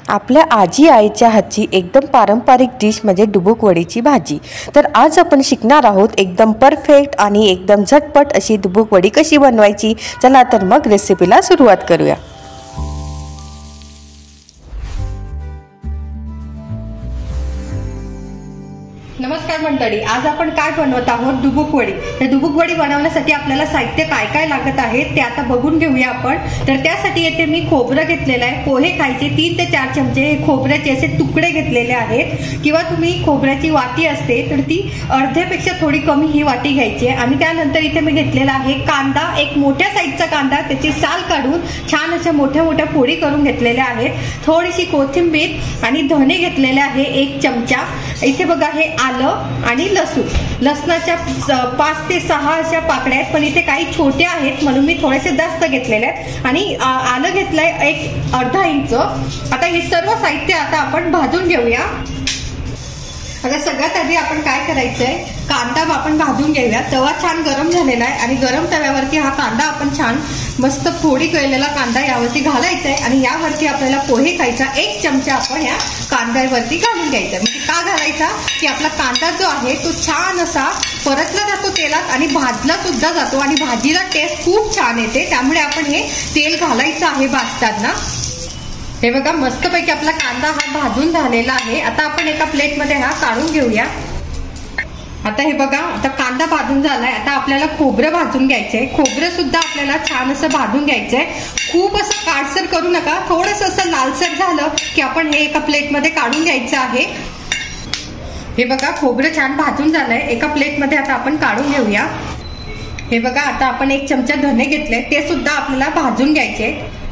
आपल्या आजी आईच्या हातची एकदम पारंपरिक डिश म्हणजे डुबुक वडीची भाजी। तर आज आपण शिकणार आहोत एकदम परफेक्ट आणि एकदम झटपट अशी डुबुक वडी कशी बनवायची। चला तर मग रेसिपीला सुरुवात करूया। नमस्कार मंडळी, आज आपण काय बनवत आहोत? डुबुक वडी। तर डुबुक वडी बनवण्यासाठी आपल्याला साहित्य काय काय लागत आहे ते आता बघून घेऊया आपण। तर त्यासाठी येथे मी खोबरं घेतलेलं आहे, पोहे खायचे 3 ते 4 चमचे खोबऱ्याचे असे तुकडे घेतलेले आहेत, किंवा तुम्ही खोबऱ्याची वाटी असते तर ती अर्ध्यापेक्षा थोडी कमी ही वाटी घ्यायची आहे। आणि त्यानंतर इथे मी घेतलेला आहे कांदा, एक मोठ्या साईजचा कांदा, त्याची साल काढून छान अशा मोठ्या मोठ्या फोडी करून घेतलेल्या आहेत। थोडीशी कोथिंबीर आणि धने घेतलेले आहे 1 चमचा। इथे बघा हे आलं आणि लसणाच्या 5 ते 6 अशा पाकड्या आहेत, पण इथे काही छोट्या आहेत म्हणून मी थोडेसे जास्त घेतलेले आहेत। आणि आलं घेतलंय एक अर्धा इंच। आता हे सर्व साहित्य आता आपण भाजून घेऊया। आता सगळ्यात आधी आपण काय करायचंय, कांदा आपण भाजून घेऊया। तवा छान गरम झालेला आहे आणि गरम तव्यावरती हा कांदा आपण छान मस्त फोडी केलेला कांदा यावरती घालायचा आहे। आणि यावरती आपल्याला पोहे खायचा 1 चमचा आपण या कांद्यावरती घालून घ्यायचा। म्हणजे का घालायचा की आपला कांदा जो आहे तो छान असा परतला जातो तेलात आणि भाजला सुद्धा जातो आणि भाजीला टेस्ट खूप छान येते। त्यामुळे आपण हे तेल घालायचं आहे भाजताना। हे बघा मस्तपैकी आपला कांदा हा भाजून झालेला आहे। आता आपण एका प्लेटमध्ये हा काढून घेऊया। आता हे बघा, आता कांदा भाजून झालाय। आता आपल्याला खोबरं भाजून घ्यायचंय। खोबरं सुद्धा आपल्याला छान असं भाजून घ्यायचंय। खूप असं काळसर करू नका, थोडंसं असं लालसर झालं की आपण हे एका प्लेटमध्ये काढून घ्यायचं आहे। हे बघा खोबरं छान भाजून झालंय, एका प्लेटमध्ये आता आपण काढून घेऊया। हे बघा आता आपण 1 चमचा धने घेतले, ते सुद्धा आपल्याला भाजून घ्यायचे।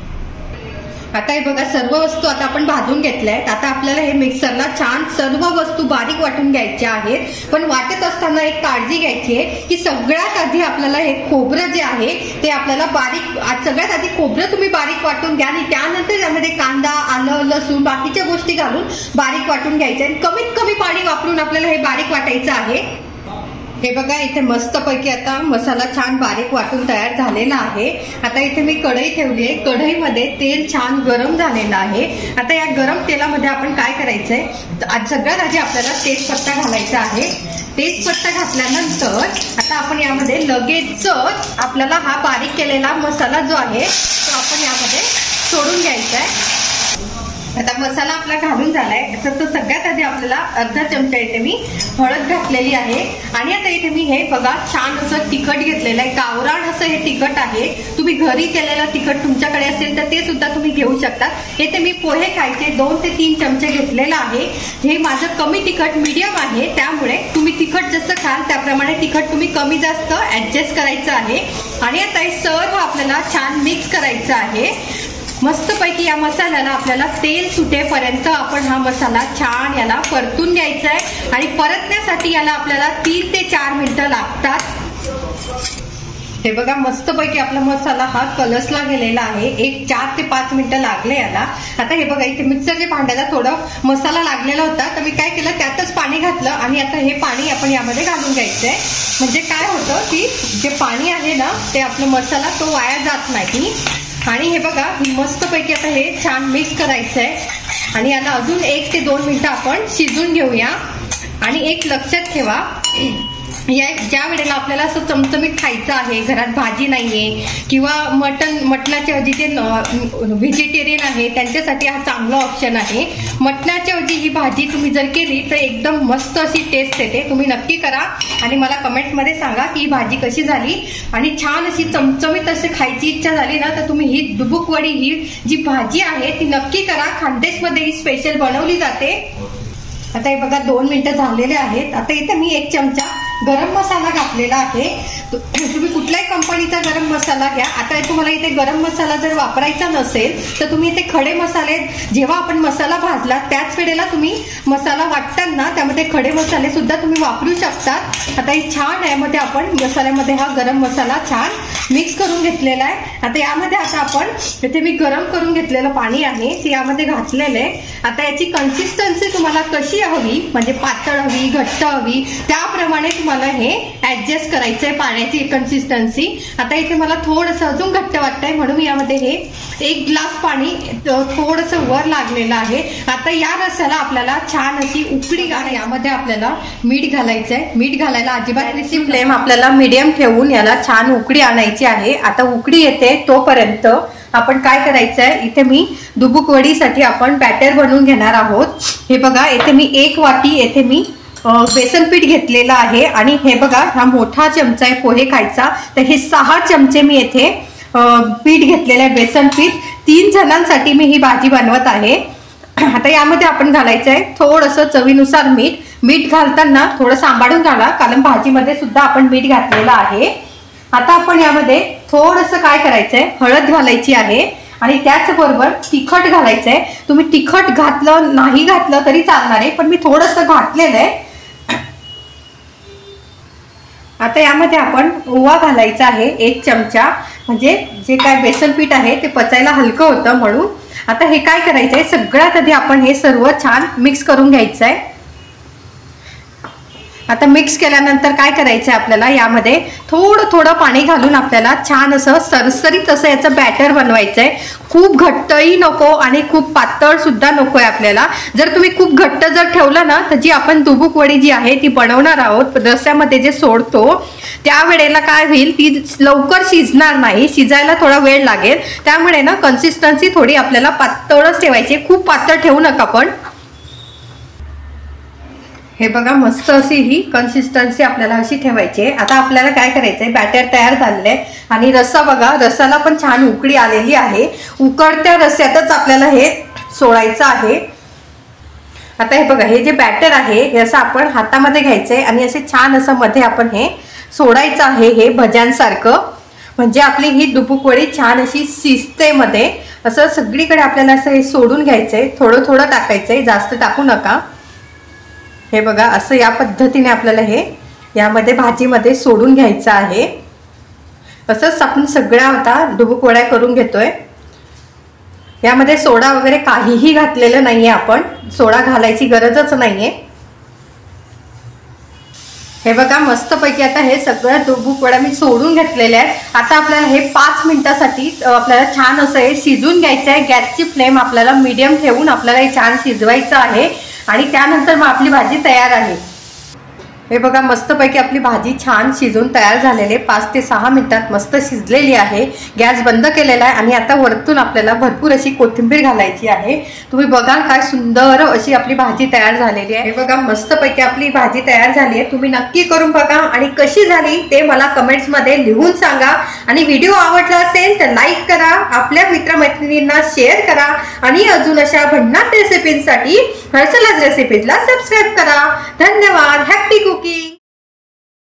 आता हे बघा सर्व वस्तू आता आपण भाजून घेतल्या आहेत। आता आपल्याला हे मिक्सरला छान सर्व वस्तू बारीक वाटून घ्यायच्या आहेत। पण वाटत असताना एक काळजी घ्यायची आहे की सगळ्यात आधी आपल्याला हे खोबरं जे आहे ते आपल्याला सगळ्यात आधी खोबरं तुम्ही बारीक वाटून घ्या आणि त्यानंतर यामध्ये कांदा, आलं, लसूण बाकीच्या गोष्टी घालून बारीक वाटून घ्यायचे आणि कमीत कमी पाणी वापरून आपल्याला हे बारीक वाटायचं आहे। हे बघा इथे मस्तपैकी आता मसाला छान बारीक वाटून तयार झालेला आहे। आता इथे मी कढई ठेवली आहे, कढईमध्ये तेल छान गरम झालेलं आहे। आता या गरम तेलामध्ये आपण काय करायचंय, सगळ्यात आधी आपल्याला तेजपत्ता घालायचा आहे। तेजपत्ता घातल्यानंतर आता आपण यामध्ये लगेचच आपल्याला हा बारीक केलेला मसाला जो आहे तो आपण यामध्ये सोडून घ्यायचा आहे। आता मसाला आपला घालून झालाय, तर सगळ्यात आधी आपल्याला अर्धा चमचा इथे मी हळद घातलेली आहे। आणि आता इथे मी हे बघा छान असं तिखट घेतलेलं आहे, गावरान असं हे तिखट आहे। तुम्ही घरी केलेलं तिखट तुमच्याकडे असेल तर ते सुद्धा तुम्ही घेऊ शकता। इथे मी पोहे खायचे 2 ते 3 चमचे घेतलेला आहे। हे माझं कमी तिखट मीडियम आहे, त्यामुळे तुम्ही तिखट जसं खाल त्याप्रमाणे तिखट तुम्ही कमी जास्त ऍडजस्ट करायचं आहे। आणि आता हे सर्व आपल्याला छान मिक्स करायचं आहे। मस्तपैकी या मसाल्याला आपल्याला तेल सुटेपर्यंत आपण हा मसाला छान याला परतून घ्यायचा आहे। आणि परतण्यासाठी याला आपल्याला 3 ते 4 मिनिटं लागतात। हे बघा मस्तपैकी आपला मसाला हा कलसला गेलेला आहे, 4 ते 5 मिनिटं लागले याला। आता हे बघा इथे मिक्सरच्या भांड्याला थोडा मसाला लागलेला होता, तर मी काय केलं त्यातच पाणी घातलं आणि आता हे पाणी आपण यामध्ये घालून घ्यायचंय। म्हणजे काय होतं की जे पाणी आहे ना ते आपला मसाला तो वाया जात नाही। आणि हे बघा मस्तपैकी आता हे छान मिक्स करायचंय आणि याला अजून 1 ते 2 मिनिटं आपण शिजून घेऊया। आणि एक लक्षात ठेवा, ज्या वेळेला आपल्याला असं चमचमीत खायचं आहे, घरात भाजी नाहीये किंवा मटणाच्या ऐवजी जे व्हेजिटेरियन आहे त्यांच्यासाठी हा चांगला ऑप्शन आहे। मटणाच्या ऐवजी ही भाजी तुम्ही जर केली तर एकदम मस्त अशी टेस्ट येते। तुम्ही नक्की करा आणि मला कमेंटमध्ये सांगा की ही भाजी कशी झाली। आणि छान अशी चमचमीत अशी खायची इच्छा झाली ना तर तुम्ही ही डुबुक वडी ही जी भाजी आहे ती नक्की करा। खानदेशमध्ये ही स्पेशल बनवली जाते। आता हे बघा 2 मिनिटं झालेले आहेत। आता इथे मी 1 चमचा गरम मसाला घातलेला आहे। तुम्ही कुठल्याही कंपनीचा गरम मसाला घ्या। आता तुम्हाला इथे गरम मसाला जर वापरायचा नसेल तर तुम्ही इथे खडे मसाले, जेव्हा आपण मसाला भाजला त्याच वेळेला तुम्ही मसाला वाटताना त्यामध्ये खडे मसाले सुद्धा तुम्ही वापरू शकता। आता हे छान यामध्ये आपण मसाल्यामध्ये हा गरम मसाला छान मिक्स करून घेतलेला आहे। आता यामध्ये आता आपण इथे मी गरम करून घेतलेलं पाणी आहे ते यामध्ये घातलेलं आहे। आता याची कन्सिस्टन्सी तुम्हाला कशी हवी, म्हणजे पातळ हवी, घट्ट हवी, त्याप्रमाणे मला हे ऍडजस्ट करायचंय पाण्याची कन्सिस्टन्सी। आता इथे मला थोडंसं अजून घट्ट वाटतंय म्हणून यामध्ये हे 1 ग्लास पाणी थोडंसं वर लागलेलं आहे। आता या रसाला आपल्याला छान अशी उकळी आणि यामध्ये आपल्याला मीठ घालायचंय। मीठ घालायला अजिबात नाही, फ्लेम आपल्याला मीडियम ठेवून याला छान उकळी आणायची आहे। आता उकळी येते तोपर्यंत आपण काय करायचंय, इथे मी दुबुक वडीसाठी आपण बॅटर बनवून घेणार आहोत। हे बघा इथे मी 1 वाटी येथे मी बेसन पीठ घेतलेलं आहे आणि हे बघा हा मोठा चमचा आहे पोहे खायचा, तर हे 6 चमचे मी येथे पीठ घेतलेलं आहे बेसन पीठ। 3 जणांसाठी मी ही भाजी बनवत आहे। आता यामध्ये आपण घालायचं आहे थोडंसं चवीनुसार मीठ। मीठ घालताना थोडं सांभाळून घाला कारण भाजीमध्ये सुद्धा आपण मीठ घातलेलं आहे। आता आपण यामध्ये थोडंसं काय करायचंय, हळद घालायची आहे आणि त्याचबरोबर तिखट घालायचंय। तुम्ही तिखट घातलं नाही घातलं तरी चालणार आहे, पण मी थोडंसं घातलेलं आहे। आता यामध्ये आपण ओवा घालायचा आहे 1 चमचा, म्हणजे जे काय बेसन पीठ आहे ते पचायला हलकं होतं म्हणून। आता हे काय करायचंय, सगळ्यात आधी आपण हे सर्व छान मिक्स करून घ्यायचं आहे। आता मिक्स केल्यानंतर काय करायचं आपल्याला, यामध्ये थोडं थोडं पाणी घालून आपल्याला छान असं सरसरीत असं याचं बॅटर बनवायचंय। खूप घट्टही नको आणि खूप पातळ सुद्धा नकोय आपल्याला। जर तुम्ही खूप घट्ट जर ठेवलं ना, तर जी आपण दुबुक वडी जी आहे ती बनवणार आहोत रस्स्यामध्ये जे सोडतो त्यावेळेला काय होईल, ती लवकर शिजणार नाही, शिजायला थोडा वेळ लागेल। त्यामुळे ना कन्सिस्टन्सी थोडी आपल्याला पातळच ठेवायची, खूप पातळ ठेवू नका पण। हे बघा मस्त अशी ही कन्सिस्टन्सी आपल्याला अशी ठेवायची आहे। आता आपल्याला काय करायचंय, बॅटर तयार झालेलं आहे आणि रस्सा बघा, रस्साला पण छान उकळी आलेली आहे। उकळत्या रस्स्यातच आपल्याला हे सोडायचं आहे। आता हे बघा, हे जे बॅटर आहे हे असं आपण हातामध्ये घ्यायचंय आणि असे छान असं मध्ये आपण हे सोडायचं आहे, हे भज्यांसारखं, म्हणजे आपली ही दुबुक वडी छान अशी शिजते मध्ये। असं सगळीकडे आपल्याला असं हे सोडून घ्यायचंय, थोडं थोडं टाकायचंय, जास्त टाकू नका। हे बघा असं या पद्धतीने आपल्याला हे यामध्ये भाजीमध्ये सोडून घ्यायचं आहे। असंच आपण सगळ्या आता दुबुक वड्या करून घेतोय। यामध्ये सोडा वगैरे काहीही घातलेलं नाहीये, आपण सोडा घालायची गरजच नाहीये। हे बघा मस्तपैकी आता हे सगळं दुबुक वड्या मी सोडून घेतलेल्या आहेत। आता आपल्याला हे 5 मिनिटासाठी आपल्याला छान असं हे शिजून घ्यायचं आहे। गॅसची फ्लेम आपल्याला मीडियम ठेवून आपल्याला हे छान शिजवायचं आहे आणि त्यानंतर मग आपली भाजी तयार आहे। हे बघा मस्तपैकी आपली भाजी छान शिजून तयार झालेली आहे। 5 ते 6 मिनिटात मस्त शिजलेली आहे। गॅस बंद केलेला आहे आणि आता वरतून आपल्याला भरपूर अशी कोथिंबीर घालायची आहे। तुम्ही बघा काय सुंदर अशी आपली भाजी तयार झालेली आहे। हे बघा मस्तपैकी आपली भाजी तयार झाली आहे। तुम्ही नक्की करून बघा आणि कशी झाली ते मला कमेंट्समध्ये लिहून सांगा। आणि व्हिडिओ आवडला असेल तर लाईक करा, आपल्या मित्रमैत्रिणींना शेअर करा आणि अजून अशा भन्नाट रेसिपींसाठी हर्षलाज रेसिपीजला सबस्क्राईब करा। धन्यवाद। Happy cooking.